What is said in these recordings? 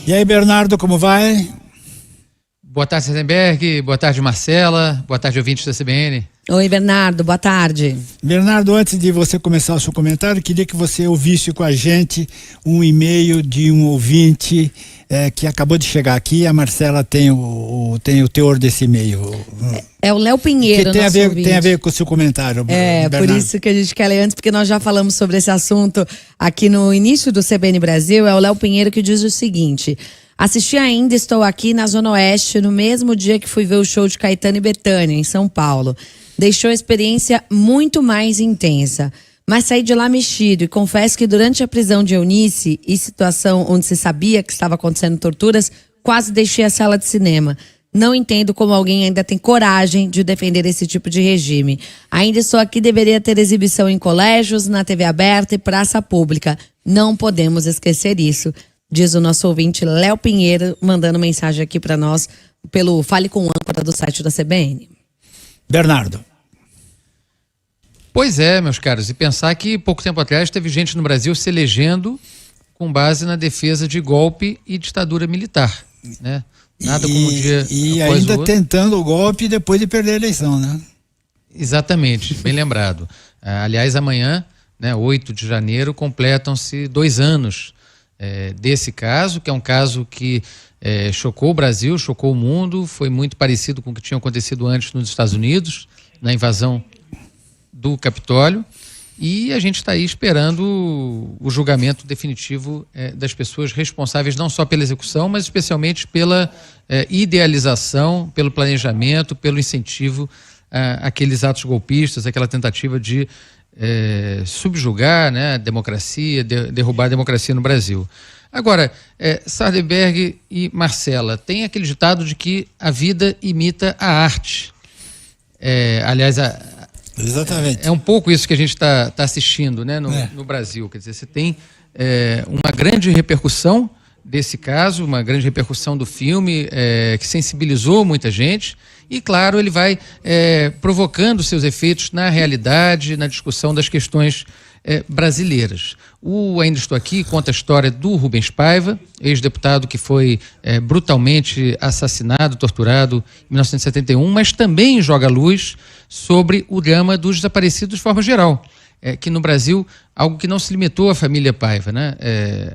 E aí, Bernardo, como vai? Boa tarde, Sardenberg. Boa tarde, Marcela. Boa tarde, ouvintes da CBN. Oi, Bernardo. Boa tarde. Bernardo, antes de você começar o seu comentário, queria que você ouvisse com a gente um e-mail de um ouvinte que acabou de chegar aqui. A Marcela tem o teor desse e-mail. É o Léo Pinheiro, que nosso ouvinte. Tem a ver com o seu comentário, Bernardo. Por isso que a gente quer ler antes, porque nós já falamos sobre esse assunto aqui no início do CBN Brasil. É o Léo Pinheiro que diz o seguinte: assisti ainda, estou aqui na Zona Oeste no mesmo dia que fui ver o show de Caetano e Bethânia, em São Paulo. Deixou a experiência muito mais intensa. Mas saí de lá mexido e confesso que durante a prisão de Eunice e situação onde se sabia que estava acontecendo torturas, quase deixei a sala de cinema. Não entendo como alguém ainda tem coragem de defender esse tipo de regime. Ainda estou aqui, deveria ter exibição em colégios, na TV aberta e praça pública. Não podemos esquecer isso, diz o nosso ouvinte Léo Pinheiro, mandando mensagem aqui para nós pelo Fale com o Âncora do site da CBN. Bernardo. Pois é, meus caros, e pensar que pouco tempo atrás teve gente no Brasil se elegendo com base na defesa de golpe e ditadura militar, né? Nada como um dia e após ainda o outro. Tentando o golpe depois de perder a eleição, né? Exatamente, bem lembrado. Aliás, amanhã, né, 8 de janeiro, completam-se 2 anos desse caso, que é um caso que chocou o Brasil, chocou o mundo, foi muito parecido com o que tinha acontecido antes nos Estados Unidos, na invasão do Capitólio, e a gente está aí esperando o julgamento definitivo das pessoas responsáveis não só pela execução, mas especialmente pela idealização, pelo planejamento, pelo incentivo àqueles atos golpistas, aquela tentativa de subjugar, né, a democracia, derrubar a democracia no Brasil. Agora, Sardenberg e Marcela, tem aquele ditado de que a vida imita a arte. Aliás, exatamente. É um pouco isso que a gente está assistindo, né, no Brasil. Quer dizer, você tem uma grande repercussão desse caso, uma grande repercussão do filme que sensibilizou muita gente e, claro, ele vai provocando seus efeitos na realidade, na discussão das questões brasileiras. O Ainda Estou Aqui conta a história do Rubens Paiva, ex-deputado que foi brutalmente assassinado, torturado em 1971, mas também joga luz sobre o drama dos desaparecidos de forma geral, que no Brasil, algo que não se limitou à família Paiva, né?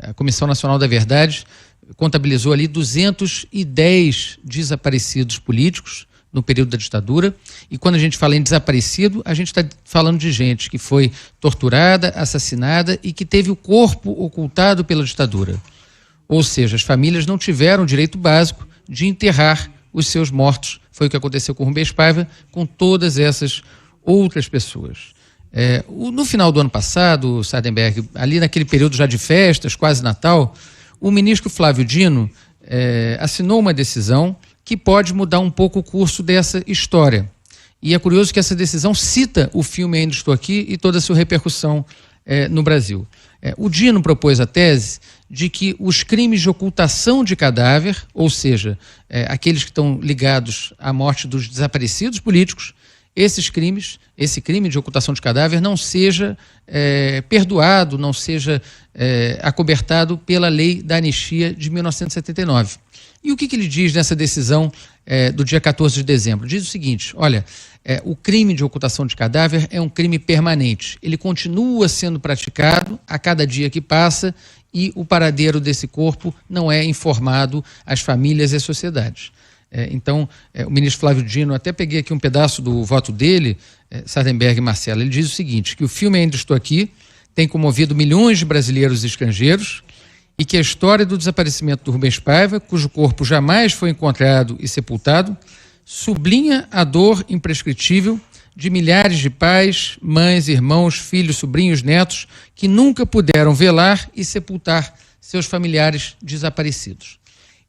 A Comissão Nacional da Verdade contabilizou ali 210 desaparecidos políticos no período da ditadura, e quando a gente fala em desaparecido, a gente está falando de gente que foi torturada, assassinada e que teve o corpo ocultado pela ditadura. Ou seja, as famílias não tiveram o direito básico de enterrar os seus mortos. Foi o que aconteceu com Rubens Paiva, com todas essas outras pessoas. No final do ano passado, Sardenberg, ali naquele período já de festas, quase Natal, o ministro Flávio Dino assinou uma decisão que pode mudar um pouco o curso dessa história. E é curioso que essa decisão cita o filme Ainda Estou Aqui e toda a sua repercussão no Brasil. O Dino propôs a tese de que os crimes de ocultação de cadáver, ou seja, aqueles que estão ligados à morte dos desaparecidos políticos, esse crime de ocultação de cadáver não seja perdoado, não seja acobertado pela lei da anistia de 1979. E o que ele diz nessa decisão do dia 14 de dezembro? Diz o seguinte: olha, o crime de ocultação de cadáver é um crime permanente. Ele continua sendo praticado a cada dia que passa e o paradeiro desse corpo não é informado às famílias e às sociedades. Então, o ministro Flávio Dino, até peguei aqui um pedaço do voto dele, Sardenberg e Marcela, ele diz o seguinte, que o filme Ainda Estou Aqui tem comovido milhões de brasileiros e estrangeiros e que a história do desaparecimento do Rubens Paiva, cujo corpo jamais foi encontrado e sepultado, sublinha a dor imprescritível de milhares de pais, mães, irmãos, filhos, sobrinhos, netos que nunca puderam velar e sepultar seus familiares desaparecidos.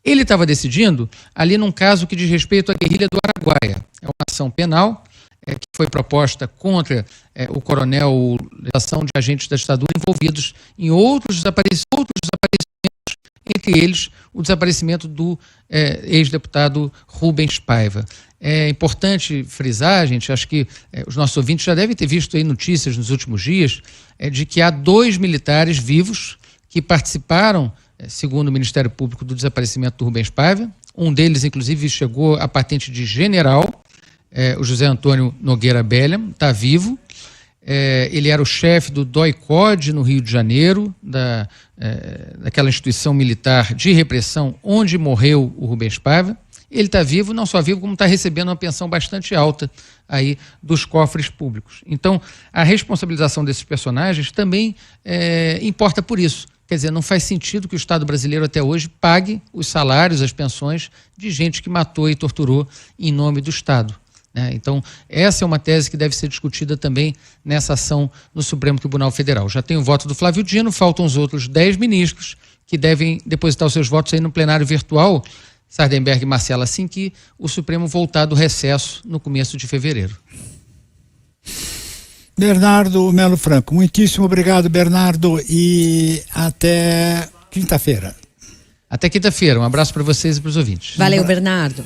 Ele estava decidindo ali num caso que diz respeito à guerrilha do Araguaia. É uma ação penal que foi proposta contra o coronel, ação de agentes da ditadura envolvidos em outros desaparecimentos, entre eles o desaparecimento do ex-deputado Rubens Paiva. É importante frisar, gente, acho que os nossos ouvintes já devem ter visto aí notícias nos últimos dias, de que há 2 militares vivos que participaram segundo o Ministério Público, do desaparecimento do Rubens Paiva. Um deles, inclusive, chegou à patente de general, o José Antônio Nogueira Belham, está vivo. Ele era o chefe do DOI-CODE no Rio de Janeiro, daquela instituição militar de repressão onde morreu o Rubens Paiva. Ele está vivo, não só vivo, como está recebendo uma pensão bastante alta aí dos cofres públicos. Então, a responsabilização desses personagens também importa por isso. Quer dizer, não faz sentido que o Estado brasileiro até hoje pague os salários, as pensões de gente que matou e torturou em nome do Estado. Então, essa é uma tese que deve ser discutida também nessa ação no Supremo Tribunal Federal. Já tem o voto do Flávio Dino, faltam os outros 10 ministros que devem depositar os seus votos aí no plenário virtual, Sardenberg e Marcela, assim que o Supremo voltar do recesso no começo de fevereiro. Bernardo Melo Franco, muitíssimo obrigado, Bernardo, e até quinta-feira. Até quinta-feira, um abraço para vocês e para os ouvintes. Valeu, Bernardo.